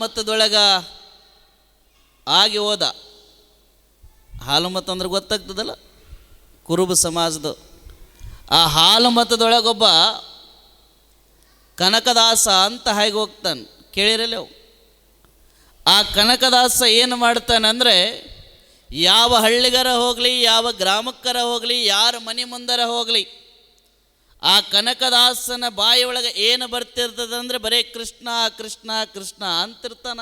ಮತದೊಳಗ ಆಗಿ ಹೋದ. ಹಾಲು ಮತ ಅಂದ್ರೆ ಗೊತ್ತಾಗ್ತದಲ್ಲ, ಕುರುಬ ಸಮಾಜದ ಆ ಹಾಲು ಮತದೊಳಗೊಬ್ಬ ಕನಕದಾಸ ಅಂತ ಹಾಗೆ ಹೋಗ್ತಾನೆ. ಕೇಳಿರಲ್ಲ ಅವು. ಆ ಕನಕದಾಸ ಏನು ಮಾಡ್ತಾನಂದರೆ, ಯಾವ ಹಳ್ಳಿಗರ ಹೋಗಲಿ, ಯಾವ ಗ್ರಾಮಕ್ಕರ ಹೋಗಲಿ, ಯಾರ ಮನೆ ಮುಂದರ ಹೋಗಲಿ, ಆ ಕನಕದಾಸನ ಬಾಯಿಯೊಳಗೆ ಏನು ಬರ್ತಿರ್ತದಂದ್ರೆ ಬರೀ ಕೃಷ್ಣ ಕೃಷ್ಣ ಕೃಷ್ಣ ಅಂತಿರ್ತಾನ.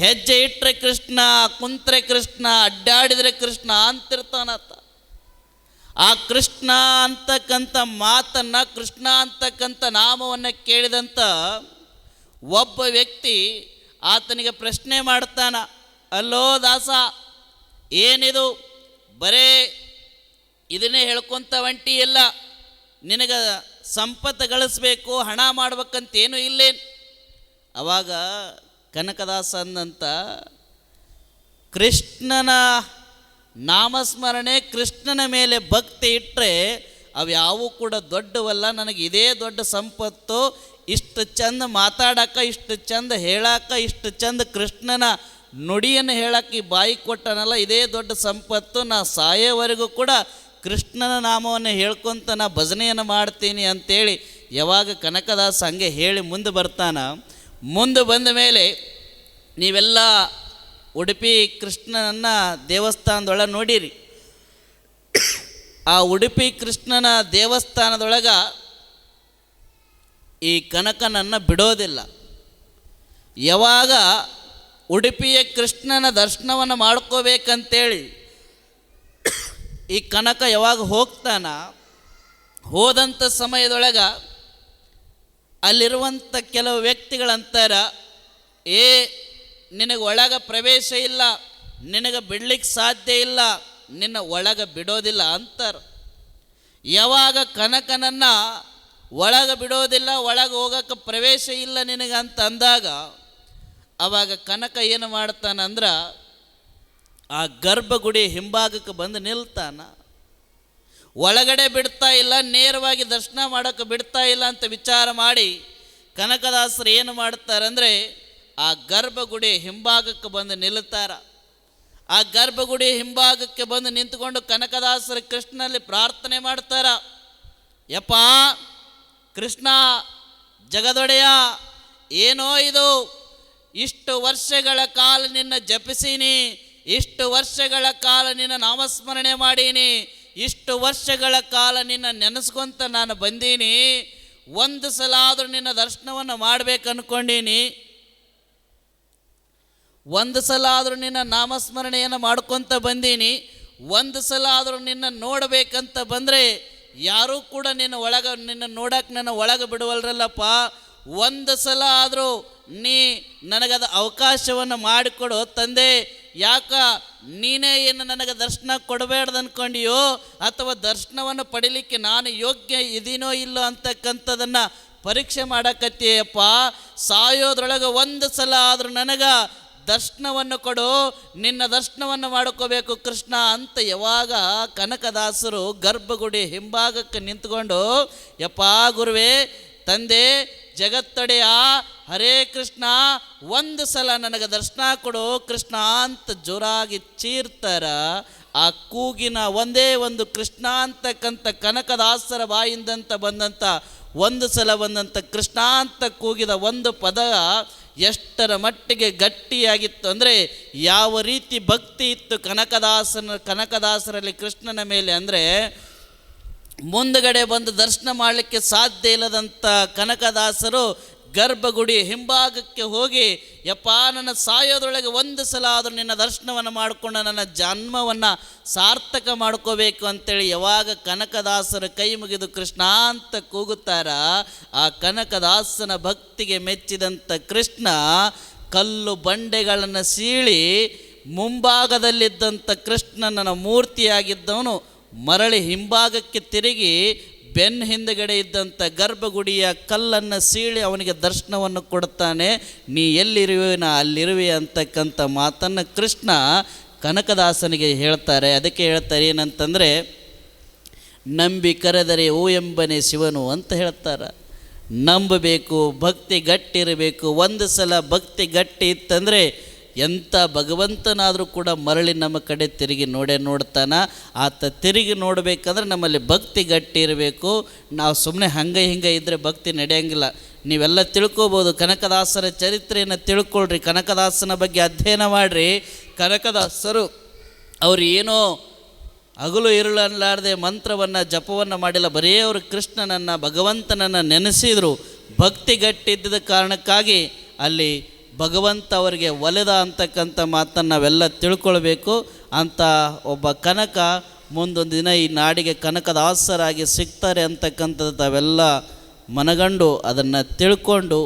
ಹೆಜ್ಜೆ ಇಟ್ಟರೆ ಕೃಷ್ಣ, ಕುಂತ್ರೆ ಕೃಷ್ಣ, ಅಡ್ಡಾಡಿದರೆ ಕೃಷ್ಣ ಅಂತಿರ್ತಾನತ್ತ. ಆ ಕೃಷ್ಣ ಅಂತಕ್ಕಂಥ ಮಾತನ್ನು, ಕೃಷ್ಣ ಅಂತಕ್ಕಂಥ ನಾಮವನ್ನು ಕೇಳಿದಂಥ ಒಬ್ಬ ವ್ಯಕ್ತಿ ಆತನಿಗೆ ಪ್ರಶ್ನೆ ಮಾಡ್ತಾನ, ಅಲ್ಲೋ ದಾಸ, ಏನಿದು ಬರೇ ಇದನ್ನೇ ಹೇಳ್ಕೊತ ಒಂಟಿ ಇಲ್ಲ, ನಿನಗೆ ಸಂಪತ್ತು ಗಳಿಸ್ಬೇಕು, ಹಣ ಮಾಡ್ಬೇಕಂತೇನು ಇಲ್ಲೇನು? ಅವಾಗ ಕನಕದಾಸ ಅಂದಂತ, ಕೃಷ್ಣನ ನಾಮಸ್ಮರಣೆ, ಕೃಷ್ಣನ ಮೇಲೆ ಭಕ್ತಿ ಇಟ್ಟರೆ ಅವ್ಯಾವೂ ಕೂಡ ದೊಡ್ಡವಲ್ಲ. ನನಗೆ ಇದೇ ದೊಡ್ಡ ಸಂಪತ್ತು. ಇಷ್ಟು ಚಂದ ಮಾತಾಡಕ್ಕೆ, ಇಷ್ಟು ಚಂದ ಹೇಳಕ್ಕೆ, ಇಷ್ಟು ಚಂದ ಕೃಷ್ಣನ ನುಡಿಯನ್ನು ಹೇಳಕ್ಕೆ ಈ ಬಾಯಿ ಕೊಟ್ಟನಲ್ಲ, ಇದೇ ದೊಡ್ಡ ಸಂಪತ್ತು. ನಾ ಸಾಯೋವರೆಗೂ ಕೂಡ ಕೃಷ್ಣನ ನಾಮವನ್ನು ಹೇಳ್ಕೊತ ನಾ ಭಜನೆಯನ್ನು ಮಾಡ್ತೀನಿ ಅಂತೇಳಿ ಯಾವಾಗ ಕನಕದಾಸ ಹಂಗೆ ಹೇಳಿ ಮುಂದೆ ಬರ್ತಾನ. ಮುಂದೆ ಬಂದ ಮೇಲೆ ನೀವೆಲ್ಲ ಉಡುಪಿ ಕೃಷ್ಣನ ದೇವಸ್ಥಾನದೊಳಗೆ ನೋಡಿರಿ. ಆ ಉಡುಪಿ ಕೃಷ್ಣನ ದೇವಸ್ಥಾನದೊಳಗೆ ಈ ಕನಕನನ್ನು ಬಿಡೋದಿಲ್ಲ. ಯಾವಾಗ ಉಡುಪಿಯ ಕೃಷ್ಣನ ದರ್ಶನವನ್ನು ಮಾಡ್ಕೋಬೇಕಂತೇಳಿ ಈ ಕನಕ ಯಾವಾಗ ಹೋಗ್ತಾನ, ಹೋದಂಥ ಸಮಯದೊಳಗೆ ಅಲ್ಲಿರುವಂಥ ಕೆಲವು ವ್ಯಕ್ತಿಗಳಂತಾರ, ನಿನಗೆ ಒಳಗೆ ಪ್ರವೇಶ ಇಲ್ಲ, ನಿನಗೆ ಬಿಡ್ಲಿಕ್ಕೆ ಸಾಧ್ಯ ಇಲ್ಲ, ನಿನ್ನ ಒಳಗೆ ಬಿಡೋದಿಲ್ಲ ಅಂತಾರೆ. ಯಾವಾಗ ಕನಕನನ್ನು ಒಳಗೆ ಬಿಡೋದಿಲ್ಲ, ಒಳಗೆ ಹೋಗೋಕ್ಕೆ ಪ್ರವೇಶ ಇಲ್ಲ ನಿನಗೆ ಅಂತ ಅಂದಾಗ, ಆವಾಗ ಕನಕ ಏನು ಮಾಡ್ತಾನಂದ್ರೆ ಆ ಗರ್ಭಗುಡಿ ಹಿಂಭಾಗಕ್ಕೆ ಬಂದು ನಿಲ್ತಾನ. ಒಳಗಡೆ ಬಿಡ್ತಾ ಇಲ್ಲ, ನೇರವಾಗಿ ದರ್ಶನ ಮಾಡೋಕ್ಕೆ ಬಿಡ್ತಾ ಇಲ್ಲ ಅಂತ ವಿಚಾರ ಮಾಡಿ ಕನಕದಾಸರು ಏನು ಮಾಡ್ತಾರಂದರೆ ಆ ಗರ್ಭಗುಡಿ ಹಿಂಭಾಗಕ್ಕೆ ಬಂದು ನಿಲ್ತಾರ. ಆ ಗರ್ಭಗುಡಿ ಹಿಂಭಾಗಕ್ಕೆ ಬಂದು ನಿಂತ್ಕೊಂಡು ಕನಕದಾಸರು ಕೃಷ್ಣನಲ್ಲಿ ಪ್ರಾರ್ಥನೆ ಮಾಡ್ತಾರ. ಯಪ್ಪ ಕೃಷ್ಣ ಜಗದೊಡೆಯ, ಏನೋ ಇದು, ಇಷ್ಟು ವರ್ಷಗಳ ಕಾಲ ನಿನ್ನ ಜಪಿಸೀನಿ, ಇಷ್ಟು ವರ್ಷಗಳ ಕಾಲ ನಿನ್ನ ನಾಮಸ್ಮರಣೆ ಮಾಡೀನಿ, ಇಷ್ಟು ವರ್ಷಗಳ ಕಾಲ ನಿನ್ನ ನೆನೆಸ್ಕೊಂತ ನಾನು ಬಂದೀನಿ, ಒಂದು ಸಲ ಆದರೂ ನಿನ್ನ ದರ್ಶನವನ್ನು ಮಾಡಬೇಕು ಅಂದ್ಕೊಂಡೀನಿ, ಒಂದು ಸಲ ಆದರೂ ನಿನ್ನ ನಾಮಸ್ಮರಣೆಯನ್ನು ಮಾಡ್ಕೊತ ಬಂದೀನಿ, ಒಂದು ಸಲ ಆದರೂ ನಿನ್ನ ನೋಡಬೇಕಂತ ಬಂದರೆ ಯಾರೂ ಕೂಡ ನಿನ್ನ ನೋಡಕ್ಕೆ ನನ್ನ ಒಳಗೆ ಬಿಡುವಲ್ರಲ್ಲಪ್ಪ, ಒಂದು ಸಲ ಆದರೂ ನೀ ನನಗದ ಅವಕಾಶವನ್ನು ಮಾಡಿಕೊಡು ತಂದೆ. ಯಾಕ ನೀನೇ ಏನು ನನಗೆ ದರ್ಶನ ಕೊಡಬೇಡ್ದು ಅಂದ್ಕೊಂಡಿಯೋ, ಅಥವಾ ದರ್ಶನವನ್ನು ಪಡಿಲಿಕ್ಕೆ ನಾನು ಯೋಗ್ಯ ಇದೀನೋ ಇಲ್ಲೋ ಅಂತಕ್ಕಂಥದನ್ನು ಪರೀಕ್ಷೆ ಮಾಡಕತ್ತೀಯಪ್ಪ. ಸಾಯೋದ್ರೊಳಗೆ ಒಂದು ಸಲ ಆದರೂ ನನಗೆ ದರ್ಶನವನ್ನು ಕೊಡು, ನಿನ್ನ ದರ್ಶನವನ್ನು ಮಾಡ್ಕೋಬೇಕು ಕೃಷ್ಣ ಅಂತ ಯಾವಾಗ ಕನಕದಾಸರು ಗರ್ಭಗುಡಿ ಹಿಂಭಾಗಕ್ಕೆ ನಿಂತ್ಕೊಂಡು, ಯಪ್ಪ ಗುರುವೇ, ತಂದೆ ಜಗತ್ತೊಡೆಯ, ಹರೇ ಕೃಷ್ಣ, ಒಂದು ಸಲ ನನಗೆ ದರ್ಶನ ಕೊಡು ಕೃಷ್ಣ ಅಂತ ಜೋರಾಗಿ ಚೀರ್ತಾರ. ಆ ಕೂಗಿನ ಒಂದೇ ಒಂದು ಕೃಷ್ಣ ಅಂತಕ್ಕಂಥ ಕನಕದಾಸರ ಬಾಯಿಂದಂತ ಬಂದಂಥ ಒಂದು ಸಲ ಬಂದಂಥ ಕೃಷ್ಣ ಅಂತ ಕೂಗಿದ ಒಂದು ಪದ ಎಷ್ಟರ ಮಟ್ಟಿಗೆ ಗಟ್ಟಿಯಾಗಿತ್ತು ಅಂದರೆ, ಯಾವ ರೀತಿ ಭಕ್ತಿ ಇತ್ತು ಕನಕದಾಸರಲ್ಲಿ ಕೃಷ್ಣನ ಮೇಲೆ ಅಂದರೆ, ಮುಂದುಗಡೆ ಬಂದು ದರ್ಶನ ಮಾಡಲಿಕ್ಕೆ ಸಾಧ್ಯ ಇಲ್ಲದಂಥ ಕನಕದಾಸರು ಗರ್ಭಗುಡಿ ಹಿಂಭಾಗಕ್ಕೆ ಹೋಗಿ, ಯಪ್ಪ ನನ್ನ ಸಾಯೋದ್ರೊಳಗೆ ಒಂದು ಸಲ ಆದರೂ ನಿನ್ನ ದರ್ಶನವನ್ನು ಮಾಡಿಕೊಂಡು ನನ್ನ ಜನ್ಮವನ್ನು ಸಾರ್ಥಕ ಮಾಡ್ಕೋಬೇಕು ಅಂತೇಳಿ ಯಾವಾಗ ಕನಕದಾಸರು ಕೈ ಮುಗಿದು ಕೃಷ್ಣ ಅಂತ ಕೂಗುತ್ತಾರ, ಆ ಕನಕದಾಸನ ಭಕ್ತಿಗೆ ಮೆಚ್ಚಿದಂಥ ಕೃಷ್ಣ ಕಲ್ಲು ಬಂಡೆಗಳನ್ನು ಸೀಳಿ ಮುಂಭಾಗದಲ್ಲಿದ್ದಂಥ ಕೃಷ್ಣನ ಮೂರ್ತಿಯಾಗಿದ್ದವನು ಮರಳಿ ಹಿಂಭಾಗಕ್ಕೆ ತಿರುಗಿ ಬೆನ್ನ ಹಿಂದುಗಡೆ ಇದ್ದಂಥ ಗರ್ಭಗುಡಿಯ ಕಲ್ಲನ್ನು ಸೀಳಿ ಅವನಿಗೆ ದರ್ಶನವನ್ನು ಕೊಡ್ತಾನೆ. ನೀ ಎಲ್ಲಿರುವೆ ನಾ ಅಲ್ಲಿರುವೆ ಅಂತಕ್ಕಂಥ ಮಾತನ್ನು ಕೃಷ್ಣ ಕನಕದಾಸನಿಗೆ ಹೇಳ್ತಾರೆ. ಅದಕ್ಕೆ ಹೇಳ್ತಾರೆ ಏನಂತಂದರೆ, ನಂಬಿ ಕರೆದರೆ ಓ ಎಂಬನೇ ಶಿವನು ಅಂತ ಹೇಳ್ತಾರೆ. ನಂಬಬೇಕು, ಭಕ್ತಿ ಗಟ್ಟಿ ಇರಬೇಕು. ಒಂದು ಸಲ ಭಕ್ತಿ ಗಟ್ಟಿ ಇತ್ತಂದರೆ ಎಂಥ ಭಗವಂತನಾದರೂ ಕೂಡ ಮರಳಿ ನಮ್ಮ ಕಡೆ ತಿರುಗಿ ನೋಡ್ತಾನ. ಆತ ತಿರುಗಿ ನೋಡಬೇಕಂದ್ರೆ ನಮ್ಮಲ್ಲಿ ಭಕ್ತಿ ಗಟ್ಟಿ ಇರಬೇಕು. ನಾವು ಸುಮ್ಮನೆ ಹಿಂಗೆ ಇದ್ದರೆ ಭಕ್ತಿ ನಡೆಯಂಗಿಲ್ಲ. ನೀವೆಲ್ಲ ತಿಳ್ಕೊಬೋದು. ಕನಕದಾಸರ ಚರಿತ್ರೆಯನ್ನು ತಿಳ್ಕೊಳ್ರಿ, ಕನಕದಾಸನ ಬಗ್ಗೆ ಅಧ್ಯಯನ ಮಾಡಿರಿ. ಕನಕದಾಸರು ಅವರು ಏನೋ ಹಗಲು ಇರುಳು ಅನ್ಲಾರದೆ ಮಂತ್ರವನ್ನು ಜಪವನ್ನು ಮಾಡಿಲ್ಲ, ಬರೀ ಅವರು ಕೃಷ್ಣನನ್ನು ಭಗವಂತನನ್ನು ನೆನೆಸಿದರು. ಭಕ್ತಿ ಗಟ್ಟಿದ್ದ ಕಾರಣಕ್ಕಾಗಿ ಅಲ್ಲಿ ಭಗವಂತ ಅವರಿಗೆ ಒಲೆದ ಅಂತಕ್ಕಂಥ ಮಾತನ್ನು ನಾವೆಲ್ಲ ತಿಳ್ಕೊಳ್ಬೇಕು. ಅಂಥ ಒಬ್ಬ ಕನಕ ಮುಂದೊಂದು ದಿನ ಈ ನಾಡಿಗೆ ಕನಕದಾಸರಾಗಿ ಸಿಗ್ತಾರೆ ಅಂತಕ್ಕಂಥದ್ದು ತಾವೆಲ್ಲ ಮನಗಂಡು ಅದನ್ನು ತಿಳ್ಕೊಂಡು